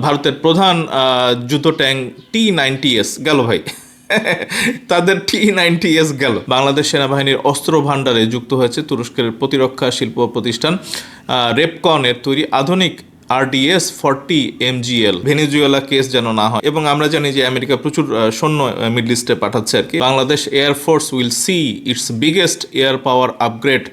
ভারতের প্রধান যুদ্ধ ট্যাঙ্ক T-90S গেল ভাই। তাদের T-90S গেল। বাংলাদেশ সেনাবাহিনীর অস্ত্র ভাণ্ডারে যুক্ত হয়েছে তুরস্কের প্রতিরক্ষা শিল্প প্রতিষ্ঠান রেপকনের তৈরি আধুনিক RDS-40 MGL। ভেনেজুয়েলা কেস যেন না হয়। এবং আমরা জানি যে আমেরিকা প্রচুর সৈন্য মিডল ইস্টে পাঠাচ্ছে আর কি। Bangladesh air force will see its biggest air power upgrade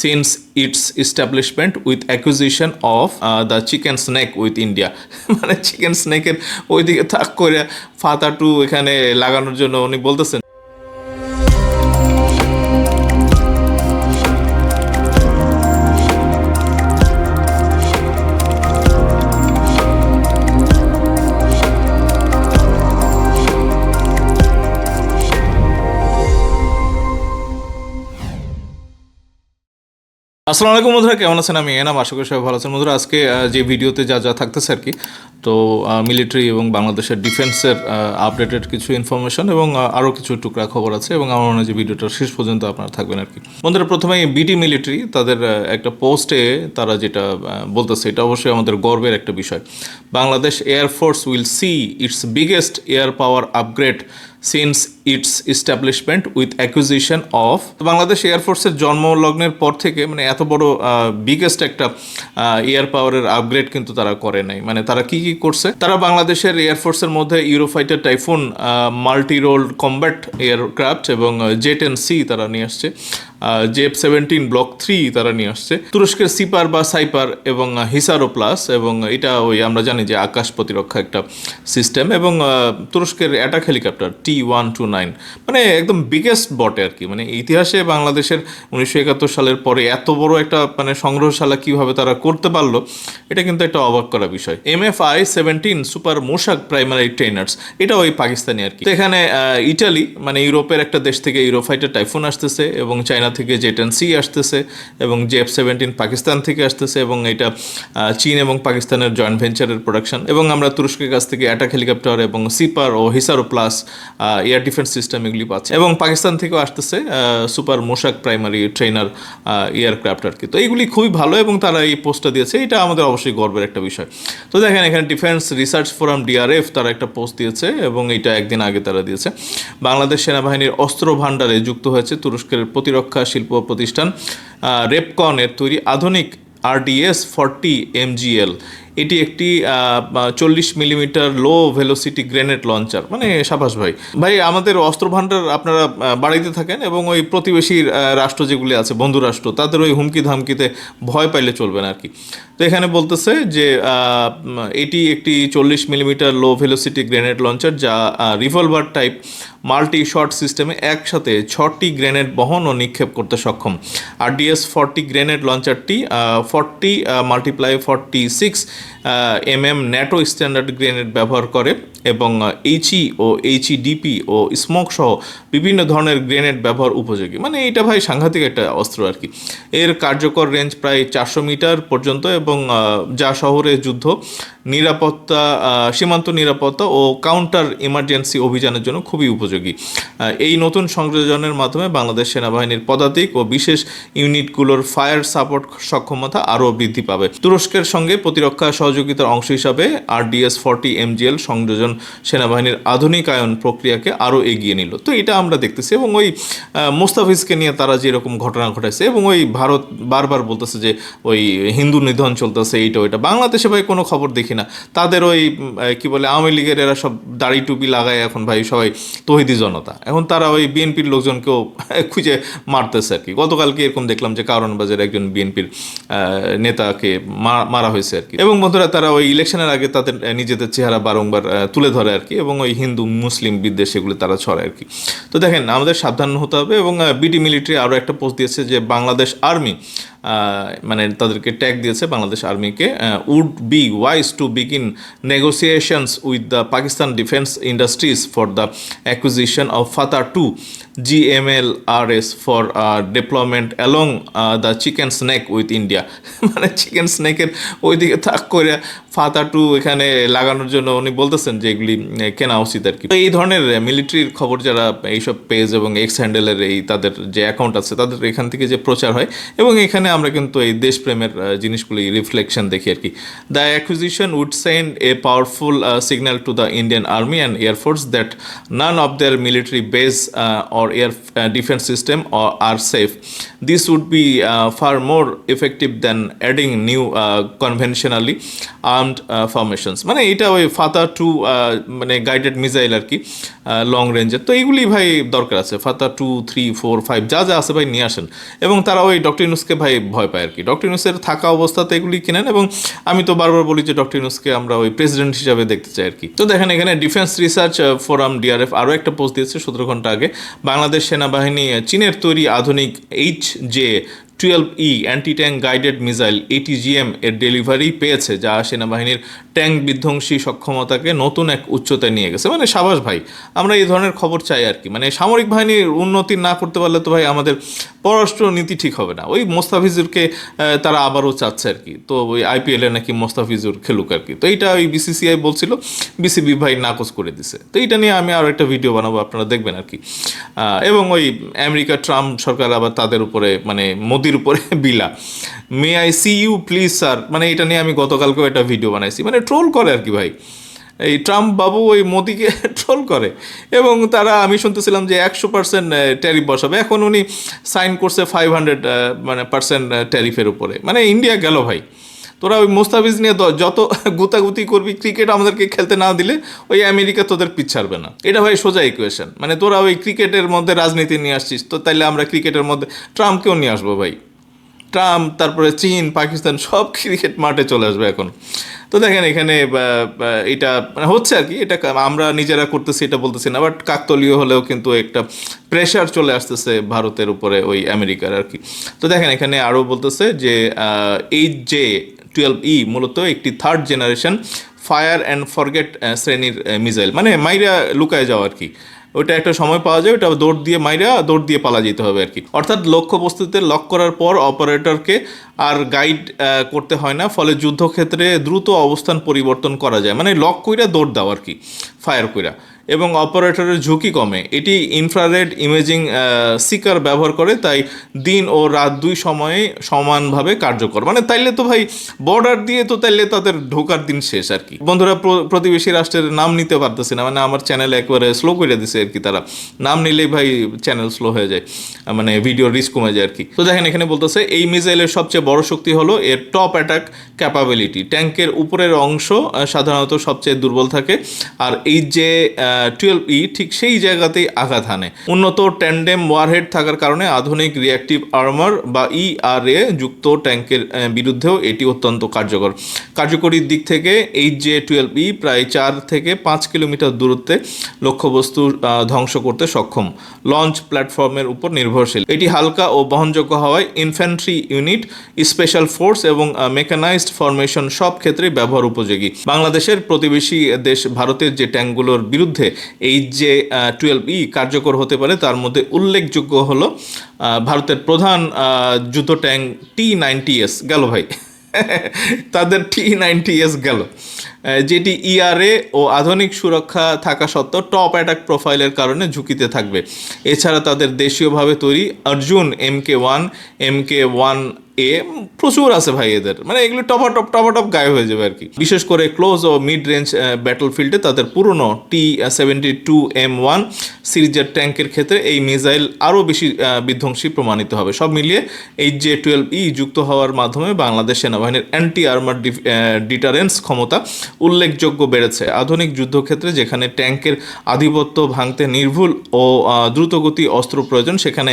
since its establishment with acquisition of the chicken snake with India। মানে চিকেন স্নেকের ওইদিকে তাক করে ফাতা টু এখানে লাগানোর জন্য উনি বলতেছেন। আসসালামু আলাইকুম বন্ধুরা, কেমন আছেন? আমি এনাম, আশা করি সবাই ভালো আছেন। বন্ধুরা, আজকে যে ভিডিওতে যা যা থাকতেছে আর কি, তো মিলিটারি এবং বাংলাদেশের ডিফেন্সের আপডেটেড কিছু ইনফরমেশন এবং আরও কিছু টুকরা খবর আছে, এবং আমার মনে হয় যে ভিডিওটা শেষ পর্যন্ত আপনারা থাকবেন আর কি। বন্ধুরা, প্রথমেই বিটি মিলিটারি তাদের একটা পোস্টে তারা যেটা বলতেছে, এটা অবশ্যই আমাদের গর্বের একটা বিষয়। Bangladesh air force will see its biggest air power upgrade since its establishment with acquisition of. Bangladesh এয়ারফোর্সের জন্মলগ্নের পর থেকে মানে এত বড় বিগেস্ট একটা এয়ার পাওয়ারের আপগ্রেড কিন্তু তারা করে নাই। মানে তারা কি কি করছে, তারা বাংলাদেশের এয়ারফোর্সের মধ্যে Eurofighter Typhoon multi role combat aircraft এবং J-10C তারা নিয়ে আসছে, JF-17 ব্লক 3 তারা নিয়ে আসছে, তুরস্কের সিপার বা সাইপার এবং হিসারো প্লাস, এবং এটা ওই আমরা জানি যে আকাশ প্রতিরক্ষা একটা সিস্টেম, এবং তুরস্কের অ্যাটাক হেলিকপ্টার T-129। মানে একদম বিগেস্ট বটে আর কি। মানে ইতিহাসে বাংলাদেশের 1971 সালের পরে এত বড় একটা মানে সংগ্রহশালা কিভাবে তারা করতে পারলো, এটা কিন্তু একটা অবাক করা বিষয়। MFI-17 সুপার মোশাক প্রাইমারি ট্রেনার্স, এটা ওই পাকিস্তানি আর কি। তো এখানে ইটালি মানে ইউরোপের একটা দেশ থেকে ইউরোফাইটার টাইফুন আসতেছে, এবং চায়না থেকে J-10C আসতেছে, এবং JF-17 পাকিস্তান থেকে আসতেছে, এবং এটা চীন এবং পাকিস্তানের জয়েন্ট ভেঞ্চারের প্রোডাকশন। এবং আমরা তুরস্কের কাছ থেকে অ্যাটাক হেলিকপ্টার এবং সিপার ও হিসারো প্লাস এয়ার ডিফেন্স সিস্টেম এগুলি পাচ্ছে, এবং পাকিস্তান থেকেও আসতেছে সুপার মোশাক প্রাইমারি ট্রেনার এয়ারক্রাফট আর কি। তো এইগুলি খুবই ভালো, এবং তারা এই পোস্টটা দিয়েছে, এটা আমাদের অবশ্যই গর্বের একটা বিষয়। তো দেখেন এখানে ডিফেন্স রিসার্চ ফোরাম DRF তারা একটা পোস্ট দিয়েছে, এবং এটা একদিন আগে তারা দিয়েছে। বাংলাদেশ সেনাবাহিনীর অস্ত্র ভাণ্ডারে যুক্ত হয়েছে তুরস্কের প্রতিরক্ষা শিল্প প্রতিষ্ঠান রেপকনের তৈরি আধুনিক RDS-40 MGL। এটি একটি 40 মিলিমিটার লো ভেলোসিটি গ্রেনেড লঞ্চার। মানে সাবাস ভাই। ভাই, আমাদের অস্ত্র ভাণ্ডার আপনারা বাড়াইতে থাকেন, এবং ওই প্রতিবেশী রাষ্ট্র যেগুলি আছে, বন্ধু রাষ্ট্র, তাদের ওই হুমকি ধামকিতে ভয় পাইলে চলবে না আর কি। তো এখানে বলতেছে যে এটি একটি 40 মিলিমিটার লো ভেলোসিটি গ্রেনেড লঞ্চার, যা রিভলভার টাইপ মাল্টি শট সিস্টেমে একসাথে 6টি গ্রেনেড বহন ও নিক্ষেপ করতে সক্ষম। RDS-40 গ্রেনেড লঞ্চারটি 40 × 46 mm ন্যাটো স্ট্যান্ডার্ড গ্রেনেড ব্যবহার করে, এবং HE ও HEDP ও স্মোক সহ বিভিন্ন ধরনের গ্রেনেড ব্যবহার উপযোগী। মানে এটা ভাই সাংঘাতিক একটা অস্ত্র আর কি। এর কার্যকর রেঞ্জ প্রায় 400 মিটার পর্যন্ত, এবং যা শহরে যুদ্ধ নিরাপত্তা, সীমান্ত নিরাপত্তা ও কাউন্টার ইমার্জেন্সি অভিযানের জন্য খুবই উপযোগী। এই নতুন সংযোজনের মাধ্যমে বাংলাদেশ সেনাবাহিনীর পদাতিক ও বিশেষ ইউনিটগুলোর ফায়ার সাপোর্ট সক্ষমতা আরও বৃদ্ধি পাবে। তুরস্কের সঙ্গে প্রতিরক্ষা সহযোগিতার অংশ হিসাবে RDS-40 MGL সংযোজন সেনাবাহিনীর আধুনিকায়ন প্রক্রিয়াকে আরও এগিয়ে নিল। তো এটা আমরা দেখতেছি, এবং ওই মোস্তাফিজকে নিয়ে তারা যেরকম ঘটনা ঘটাইছে, এবং ওই ভারত বারবার বলতেছে যে ওই হিন্দু নিধন চলতেছে, এইটা ওইটা। বাংলাদেশে ভাই কোনো খবর দেখি না। তাদের ওই কি বলে আওয়ামী লীগের এরা সব দাড়ি টুপি লাগায় এখন ভাই সবাই তৌহিদি জনতা। এখন তারা ওই বিএনপির লোকজনকেও খুঁজে মারতেছে আর কি। গতকালকে এরকম দেখলাম যে কারওয়ানবাজারে একজন বিএনপির নেতাকে মারা হয়েছে আর কি। এবং বন্ধুরা, তারা ওই ইলেকশনের আগে তাদের নিজেদের চেহারা বারংবার তুলে ধরে আর কি, এবং ওই হিন্দু মুসলিম বিদ্বেষ এগুলো তারা ছড়ায় আর কি। তো দেখেন আমাদের সাবধান হতে হবে। এবং বিটি মিলিটারি আরও একটা পোস্ট দিয়েছে যে বাংলাদেশ আর্মি মানে তাদেরকে ট্যাগ দিয়েছে বাংলাদেশ আর্মিকে, would be wise to begin negotiations with the Pakistan defence industries for the acquisition of Fatah 2 GMLRS for deployment along the chicken neck with India. মানে চিকেন স্নেকের ওইদিকে তাক করে ফাতা 2 এখানে লাগানোর জন্য উনি বলতেছেন যে এগুলি কেনা উচিত আর কি। তো এই ধরনের মিলিটারির খবর যারা এইসব পেজ এবং এক্স হ্যান্ডেলের এই তাদের যে অ্যাকাউন্ট আছে, তাদের এখান থেকে যে প্রচার হয়, এবং এখানে আমরা কিন্তু এই দেশপ্রেমের জিনিসগুলি রিফ্লেকশন দেখি আর কি। The acquisition would send a powerful signal to the Indian army and air force that none of their military base or air defense system are safe. This would be far more effective than adding new conventionally armed formations. মানে এটা ওই ফাতা two মানে guided missile আর কি, long রেঞ্জের। তো এইগুলি ভাই দরকার আছে, ফাতা 2, 3, 4, 5 যা যা আছে ভাই নিয়ে আসেন। এবং তারা ওই ডক্টর ইউনূসকে ভাই ভয় পায় আর কি, ডক্টর ইউনূসের থাকা অবস্থাতে এগুলি কিনেন। এবং আমি তো বারবার বলি যে ডক্টর ইউনূসকে আমরা ওই প্রেসিডেন্ট হিসাবে দেখতে চাই আর কি। তো দেখেন এখানে ডিফেন্স রিসার্চ ফোরাম ডিআরএফ আরও একটা পোস্ট দিয়েছে 17 ঘন্টা আগে। বাংলাদেশ সেনাবাহিনী চীনের তৈরি আধুনিক HJ-12E anti tank guided missile ATGM এর ডেলিভারি পেয়েছে, যা সেনাবাহিনীর ট্যাঙ্ক বিধ্বংসী সক্ষমতাকে নতুন এক উচ্চতায় নিয়ে গেছে। মানে সাবাস ভাই, আমরা এই ধরনের খবর চাই আর কি। মানে সামরিক বাহিনীর উন্নতি না করতে পারলে তো ভাই আমাদের পররাষ্ট্র নীতি ঠিক হবে না। ওই মোস্তাফিজুরকে তারা আবারও চাচ্ছে আর কি। তো ওই IPL-এ নাকি মোস্তাফিজুর খেলুক আর কি। তো এইটা ওই BCCI বলছিল, BCB ভাই নাকচ করে দিছে। তো এইটা নিয়ে আমি আরও একটা ভিডিও বানাবো, আপনারা দেখবেন আর কি। এবং ওই আমেরিকা ট্রাম্প সরকার আবার তাদের উপরে মানে মোদির উপরে বিলা, may I see you please sir, মানে এটা নিয়ে আমি গতকালকেও একটা ভিডিও বানাইছি। মানে ট্রোল করে আর কি ভাই, এই ট্রাম্প বাবু ওই মোদিকে ট্রোল করে। এবং তারা আমি শুনতেছিলাম যে 100% ট্যারিফ বসাবে। এখন উনি সাইন করছে 500% ট্যারিফের উপরে। মানে ইন্ডিয়া গেল ভাই। তোরা ওই মোস্তাফিজ নিয়ে যত গুতাগুতি করবি, ক্রিকেট আমাদেরকে খেলতে না দিলে ওই আমেরিকা তোদের পিছাড়বে না। এটা ভাই সোজা ইকুয়েশন। মানে তোরা ওই ক্রিকেটের মধ্যে রাজনীতি নিয়ে আসছিস, তো তাইলে আমরা ক্রিকেটের মধ্যে ট্রাম্পকেও নিয়ে আসবো ভাই। ট্রাম্প, তারপরে চীন, পাকিস্তান সব ক্রিকেট মাঠে চলে আসবে এখন। তো দেখেন এখানে এটা মানে হচ্ছে আর কি। এটা আমরা নিজেরা করতেছি এটা বলতেছি না, বাট কাকতলীয় হলেও কিন্তু একটা প্রেশার চলে আসতেছে ভারতের উপরে ওই আমেরিকার আর কি। তো দেখেন এখানে আরও বলতেছে যে HJ-12E মূলত একটি 3rd generation fire and forget শ্রেণীর মিসাইল। মানে মাইরা লুকায় যাওয়া আর কি। ওইটা একটা সময় পাওয়া যায়, ওটা দৌড় দিয়ে পালা যেতে হবে আর কি। অর্থাৎ লক্ষ্যবস্তুতে লক করার পর অপারেটরকে আর গাইড করতে হয় না, ফলে যুদ্ধক্ষেত্রে দ্রুত অবস্থান পরিবর্তন করা যায়। মানে লক কইরা দৌড় দাও আর কি, ফায়ার কইরা। এবং অপারেটরের ঝুঁকি কমে। এটি ইনফ্রারেড ইমেজিং সিকার ব্যবহার করে, তাই দিন ও রাত দুই সময়ে সমানভাবে কার্যকর। মানে তাইলে তো ভাই বর্ডার দিয়ে তো তাইলে তাদের ঢোকার দিন শেষ আর কি। বন্ধুরা প্রতিবেশী রাষ্ট্রের নাম নিতে পারতেছে না, মানে আমার চ্যানেলে একবারে স্লো করে দিছে আর কি। তারা নাম নিলেই ভাই চ্যানেল স্লো হয়ে যায়, মানে ভিডিও রিস্ক কমে যায় আর কি। তো দেখেন এখানে বলতেছে এই মিসাইলের সবচেয়ে বড় শক্তি হলো এর টপ অ্যাটাক ক্যাপাবিলিটি। ট্যাঙ্কের উপরের অংশ সাধারণত সবচেয়ে দুর্বল থাকে, আর এই যে 12E ঠিক সেই জায়গাতেই আঘাত হানে। উন্নত ট্যান্ডেম ওয়ারহেড থাকার কারণে আধুনিক রিঅ্যাক্টিভ আর্মার বা ERA যুক্ত ট্যাঙ্কের বিরুদ্ধেও এটি অত্যন্ত কার্যকর। কার্যকরীর দিক থেকে HJ-12E প্রায় 4 থেকে 5 কিলোমিটার দূরত্বে লক্ষ্যবস্তু ধ্বংস করতে সক্ষম। লঞ্চ প্ল্যাটফর্মের উপর নির্ভরশীল। এটি হালকা ও বহনযোগ্য হওয়ায় ইনফ্যান্ট্রি ইউনিট, স্পেশাল ফোর্স এবং মেকানাইজড ফরমেশন সব ক্ষেত্রেই ব্যবহার উপযোগী। বাংলাদেশের প্রতিবেশী দেশ ভারতের যে ট্যাঙ্কগুলোর বিরুদ্ধে HJ-12E কার্যকর হতে পারে তার মধ্যে উল্লেখযোগ্য হলো ভারতের প্রধান যুদ্ধ ট্যাঙ্ক T-90S গেল ভাই তাদের T-90S গেল, যেটি ERA ও আধুনিক সুরক্ষা থাকা সত্ত্বেও টপ অ্যাটাক প্রোফাইলের কারণে ঝুঁকিতে থাকবে। এছাড়া তাদের দেশীয়ভাবে তৈরি অর্জুন MK1, MK1A প্রচুর আছে ভাই এদের। মানে এগুলো টপাটপ গায়ে হয়ে যাবে আর কি। বিশেষ করে ক্লোজ ও মিড রেঞ্জ ব্যাটলফিল্ডে তাদের পুরনো T-72M1 সিরিজের ট্যাঙ্কের ক্ষেত্রে এই মিসাইল আরও বেশি বিধ্বংসী প্রমাণিত হবে। সব মিলিয়ে HJ-12E যুক্ত হওয়ার মাধ্যমে বাংলাদেশ সেনাবাহিনীর অ্যান্টি আর্মার ডিটারেন্স ক্ষমতা উল্লেখযোগ্য বেড়েছে। আধুনিক যুদ্ধক্ষেত্রে যেখানে ট্যাঙ্কের আধিপত্য ভাঙতে নির্ভুল ও দ্রুতগতি অস্ত্র প্রয়োজন, সেখানে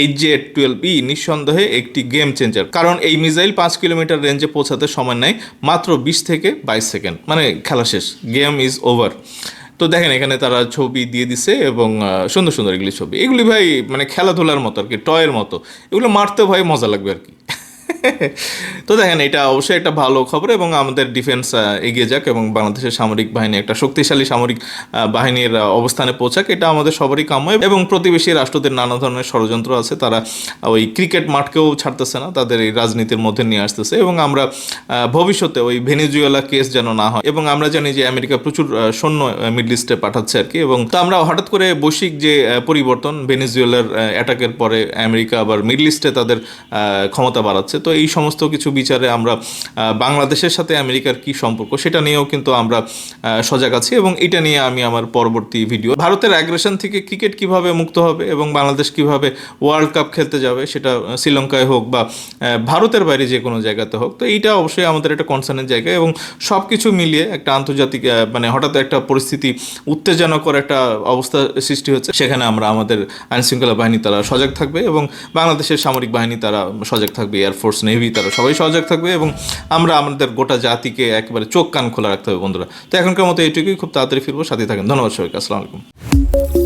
HJ-12E নিঃসন্দেহে একটি গেম চেঞ্জার। কারণ এই মিসাইল 5 কিলোমিটার রেঞ্জে পৌঁছাতে সময় নেয় মাত্র 20 থেকে 22 সেকেন্ড। মানে খেলা শেষ, গেম ইজ ওভার। তো দেখেন এখানে তারা ছবি দিয়ে দিছে এবং সুন্দর সুন্দর এগুলি ছবি। এগুলি ভাই মানে খেলাধুলার মতো আর কি, টয়ের মতো। এগুলো মারতে ভাই মজা লাগবে আর কি। তো দেখেন এটা অবশ্যই একটা ভালো খবর, এবং আমাদের ডিফেন্স এগিয়ে যাক এবং বাংলাদেশের সামরিক বাহিনী একটা শক্তিশালী সামরিক বাহিনীর অবস্থানে পৌঁছাক, এটা আমাদের সবারই কাম্য। এবং প্রতিবেশী রাষ্ট্রদের নানা ধরনের ষড়যন্ত্র আছে, তারা ওই ক্রিকেট মাঠকেও ছাড়তেছে না, তাদের এই রাজনীতির মধ্যে নিয়ে আসতেছে। এবং আমরা ভবিষ্যতে ওই ভেনেজুয়েলা কেস যেন না হয়। এবং আমরা জানি যে আমেরিকা প্রচুর সৈন্য মিডল ইস্টে পাঠাচ্ছে আর কি। এবং তো আমরা হঠাৎ করে বৈশ্বিক যে পরিবর্তন, ভেনেজুয়েলার অ্যাটাকের পরে আমেরিকা আবার মিডল ইস্টে তাদের ক্ষমতা বাড়াচ্ছে। আছে। তো এই সমস্ত কিছু বিচারে আমরা বাংলাদেশের সাথে আমেরিকার কি সম্পর্ক সেটা নিয়েও কিন্তু আমরা সজাগ আছি, এবং এটা নিয়ে আমি আমার পরবর্তী ভিডিও, ভারতের অ্যাগ্রেশন থেকে ক্রিকেট কিভাবে মুক্ত হবে এবং বাংলাদেশ কিভাবে ওয়ার্ল্ড কাপ খেলতে যাবে, সেটা শ্রীলঙ্কায় হোক বা ভারতের বাইরে যে কোনো জায়গাতে হোক, তো এইটা অবশ্যই আমাদের একটা কনসার্নের জায়গা। এবং সব কিছু মিলিয়ে একটা আন্তর্জাতিক মানে হঠাৎ একটা পরিস্থিতি, উত্তেজনাকর একটা অবস্থা সৃষ্টি হচ্ছে, সেখানে আমরা আমাদের আইনশৃঙ্খলা বাহিনী তারা সজাগ থাকবে, এবং বাংলাদেশের সামরিক বাহিনী তারা সজাগ থাকবে, এয়ারফোর্স, নেভি তারা সবাই সজাগ থাকবে, এবং আমরা আমাদের গোটা জাতিকে একেবারে চোখ কান খোলা রাখতে হবে বন্ধুরা। তো এখনকার মতো এইটুকুই, খুব তাড়াতাড়ি ফিরবো, সাথে থাকেন। ধন্যবাদ সবাইকে, আসসালামু আলাইকুম।